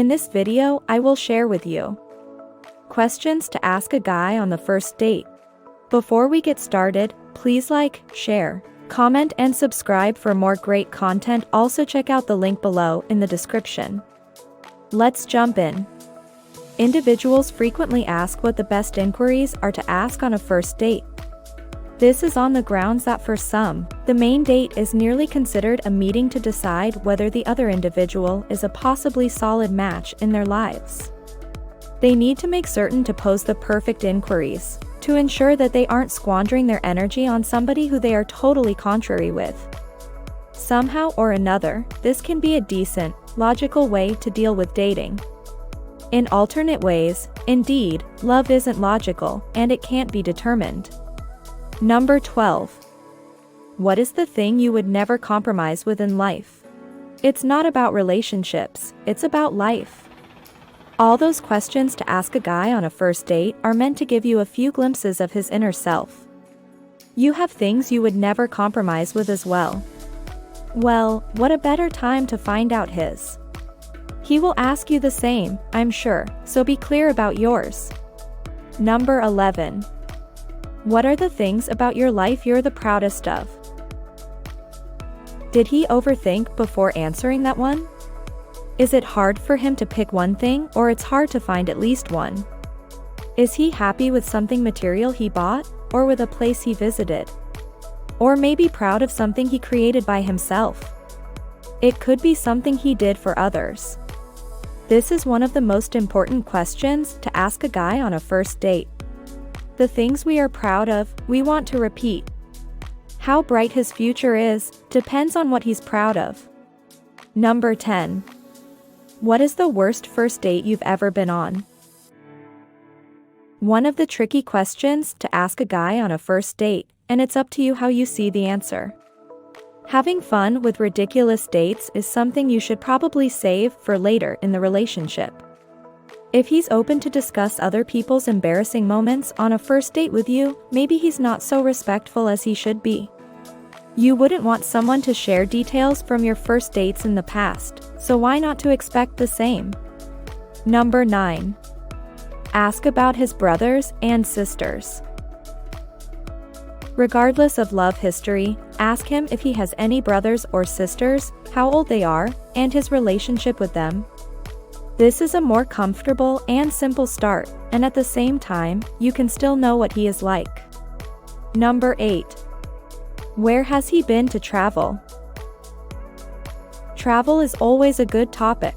In this video, I will share with you questions to ask a guy on the first date. Before we get started, please like, share, comment and subscribe for more great content. Also check out the link below in the description. Let's jump in. Individuals frequently ask what the best inquiries are to ask on a first date. This is on the grounds that for some, the main date is nearly considered a meeting to decide whether the other individual is a possibly solid match in their lives. They need to make certain to pose the perfect inquiries, to ensure that they aren't squandering their energy on somebody who they are totally contrary with. Somehow or another, this can be a decent, logical way to deal with dating. In alternate ways, indeed, love isn't logical, and it can't be determined. Number 12. What is the thing you would never compromise with in life? It's not about relationships, it's about life. All those questions to ask a guy on a first date are meant to give you a few glimpses of his inner self. You have things you would never compromise with as well. Well, what a better time to find out his. He will ask you the same, I'm sure, so be clear about yours. Number 11. What are the things about your life you're the proudest of? Did he overthink before answering that one? Is it hard for him to pick one thing, or it's hard to find at least one? Is he happy with something material he bought, or with a place he visited? Or maybe proud of something he created by himself? It could be something he did for others. This is one of the most important questions to ask a guy on a first date. The things we are proud of, we want to repeat. How bright his future is, depends on what he's proud of. Number 10. What is the worst first date you've ever been on? One of the tricky questions to ask a guy on a first date, and it's up to you how you see the answer. Having fun with ridiculous dates is something you should probably save for later in the relationship. If he's open to discuss other people's embarrassing moments on a first date with you, maybe he's not so respectful as he should be. You wouldn't want someone to share details from your first dates in the past, so why not to expect the same? Number 9. Ask about his brothers and sisters. Regardless of love history, ask him if he has any brothers or sisters, how old they are, and his relationship with them. This is a more comfortable and simple start, and at the same time, you can still know what he is like. Number 8. Where has he been to travel? Travel is always a good topic.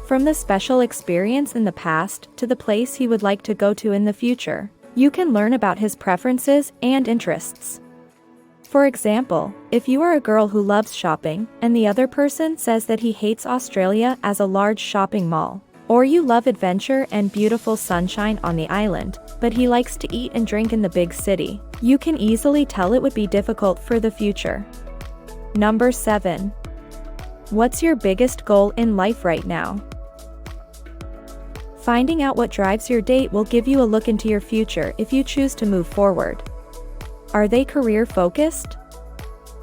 From the special experience in the past to the place he would like to go to in the future, you can learn about his preferences and interests. For example, if you are a girl who loves shopping, and the other person says that he hates Australia as a large shopping mall, or you love adventure and beautiful sunshine on the island, but he likes to eat and drink in the big city, you can easily tell it would be difficult for the future. Number 7. What's your biggest goal in life right now? Finding out what drives your date will give you a look into your future if you choose to move forward. Are they career-focused?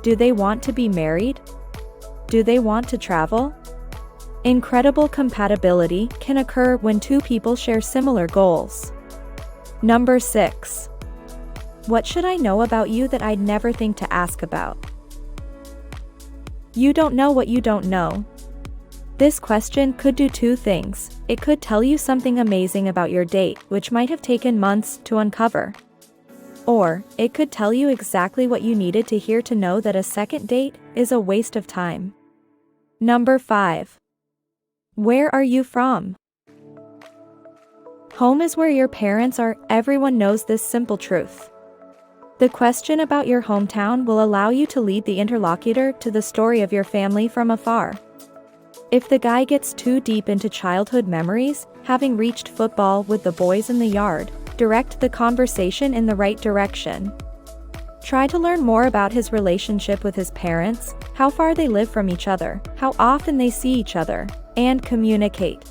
Do they want to be married? Do they want to travel? Incredible compatibility can occur when two people share similar goals. Number 6. What should I know about you that I'd never think to ask about? You don't know what you don't know. This question could do two things. It could tell you something amazing about your date, which might have taken months to uncover. Or, it could tell you exactly what you needed to hear to know that a second date is a waste of time. Number 5. Where are you from? Home is where your parents are. Everyone knows this simple truth. The question about your hometown will allow you to lead the interlocutor to the story of your family from afar. If the guy gets too deep into childhood memories, having reached football with the boys in the yard, direct the conversation in the right direction. Try to learn more about his relationship with his parents, how far they live from each other, how often they see each other, and communicate.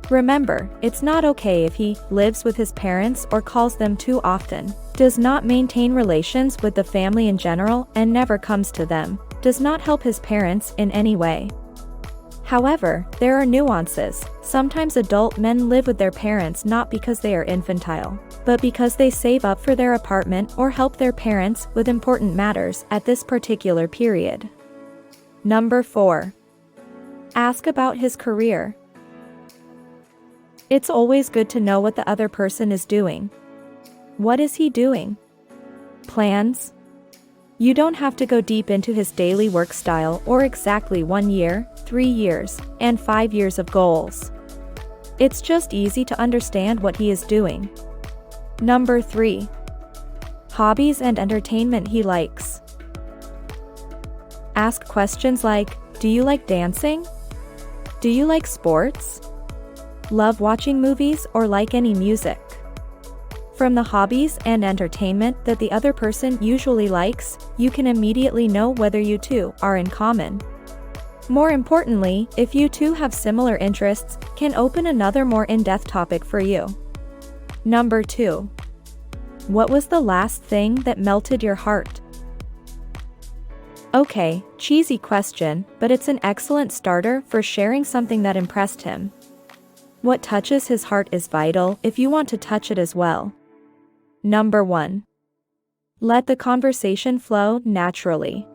Remember, it's not okay if he lives with his parents or calls them too often, does not maintain relations with the family in general and never comes to them, does not help his parents in any way. However, there are nuances. Sometimes adult men live with their parents not because they are infantile, but because they save up for their apartment or help their parents with important matters at this particular period. Number 4. Ask about his career. It's always good to know what the other person is doing. What is he doing? Plans? You don't have to go deep into his daily work style or exactly 1 year, 3 years, and 5 years of goals. It's just easy to understand what he is doing. Number 3. Hobbies and entertainment he likes. Ask questions like, do you like dancing? Do you like sports? Love watching movies or like any music? From the hobbies and entertainment that the other person usually likes, you can immediately know whether you two are in common. More importantly, if you two have similar interests, can open another more in-depth topic for you. Number 2. What was the last thing that melted your heart? Okay, cheesy question, but it's an excellent starter for sharing something that impressed him. What touches his heart is vital if you want to touch it as well. Number 1. Let the conversation flow naturally.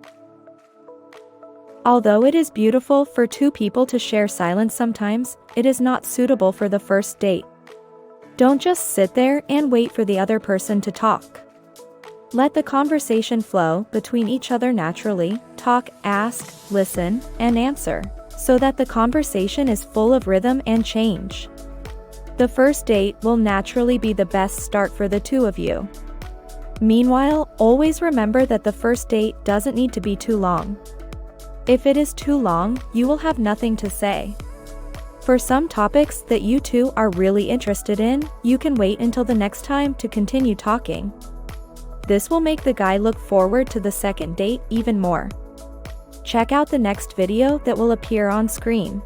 Although it is beautiful for two people to share silence sometimes, it is not suitable for the first date. Don't just sit there and wait for the other person to talk. Let the conversation flow between each other naturally. Talk, ask, listen, and answer, so that the conversation is full of rhythm and change. The first date will naturally be the best start for the two of you. Meanwhile, always remember that the first date doesn't need to be too long. If it is too long, you will have nothing to say. For some topics that you two are really interested in, you can wait until the next time to continue talking. This will make the guy look forward to the second date even more. Check out the next video that will appear on screen.